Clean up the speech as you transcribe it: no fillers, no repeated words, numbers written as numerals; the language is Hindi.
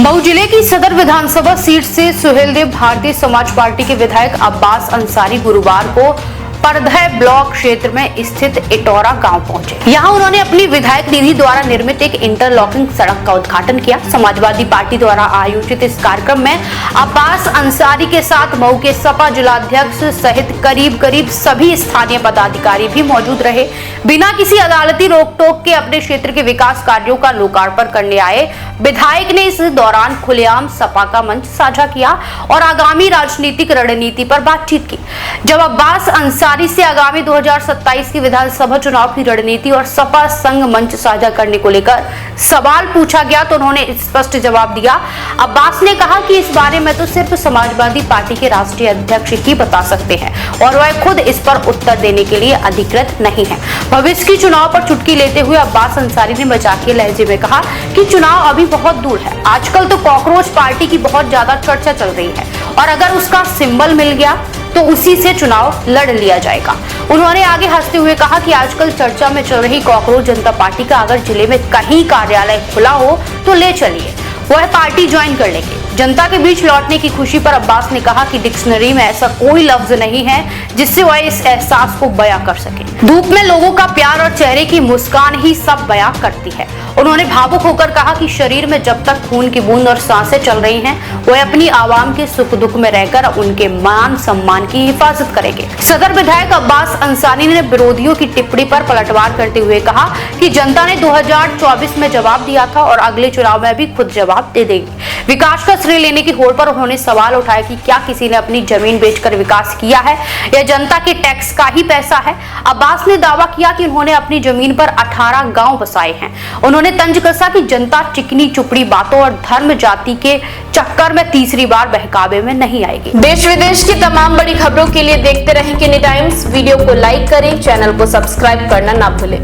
मऊ जिले की सदर विधानसभा सीट से सुहेलदेव भारतीय समाज पार्टी के विधायक अब्बास अंसारी गुरुवार को परधय ब्लॉक क्षेत्र में स्थित इटौरा गांव पहुंचे। यहां उन्होंने अपनी विधायक निधि द्वारा निर्मित एक इंटरलॉकिंग सड़क का उद्घाटन किया। समाजवादी पार्टी द्वारा आयोजित इस कार्यक्रम में अब्बास अंसारी के साथ मऊ के सपा जिलाध्यक्ष सहित करीब सभी स्थानीय पदाधिकारी भी मौजूद रहे। बिना किसी अदालती रोक टोक के अपने क्षेत्र के विकास कार्यों का लोकार्पण करने आए विधायक ने इस दौरान खुलेआम सपा का मंच साझा किया और आगामी राजनीतिक रणनीति पर बातचीत की। जब अब्बास अंसारी से आगामी 2027 की विधानसभा चुनाव की रणनीति और सपा संघ मंच साझा करने को लेकर सवाल पूछा गया तो उन्होंने स्पष्ट जवाब दिया। अब्बास ने कहा कि इस बारे में तो सिर्फ समाजवादी पार्टी के राष्ट्रीय अध्यक्ष ही बता सकते हैं और वह खुद इस पर उत्तर देने के लिए अधिकृत नहीं है। भविष्य की चुनाव पर चुटकी लेते हुए अब्बास अंसारी ने मजाकिया लहजे में कहा कि चुनाव अभी बहुत दूर है। आजकल तो कॉकरोच पार्टी की बहुत ज्यादा चर्चा चल रही है और अगर उसका सिंबल मिल गया तो उसी से चुनाव लड़ लिया जाएगा। उन्होंने आगे हंसते हुए कहा कि आजकल चर्चा में चल रही कॉकरोच जनता पार्टी का अगर जिले में कहीं कार्यालय खुला हो तो ले चलिए, वह पार्टी ज्वाइन कर लेंगे। जनता के बीच लौटने की खुशी पर अब्बास ने कहा कि डिक्शनरी में ऐसा कोई लफ्ज नहीं है जिससे वह इस एहसास को बयां कर सके। धूप में लोगों का प्यार और चेहरे की मुस्कान ही सब बयां करती है। उन्होंने भावुक होकर कहा कि शरीर में जब तक खून की बूंद और सांसें चल रही हैं, वह अपनी आवाम के सुख दुख में रहकर उनके मान सम्मान की हिफाजत करेंगे। सदर विधायक अब्बास अंसारी ने विरोधियों की टिप्पणी पर पलटवार करते हुए कहा कि जनता ने 2024 में जवाब दिया था और अगले चुनाव में भी खुद जवाब दे देगी। विकास का श्रेय लेने की होड़ पर उन्होंने सवाल उठाया कि क्या किसी ने अपनी जमीन बेचकर विकास किया है या जनता के टैक्स का ही पैसा है। अब्बास ने दावा किया कि उन्होंने अपनी जमीन पर 18 गांव बसाए हैं। उन्होंने तंज कसा कि जनता चिकनी चुपड़ी बातों और धर्म जाति के चक्कर में तीसरी बार बहकावे में नहीं आएगी। देश विदेश की तमाम बड़ी खबरों के लिए देखते रहें किनी टाइम्स। वीडियो को लाइक करें, चैनल को सब्सक्राइब करना ना भूलें।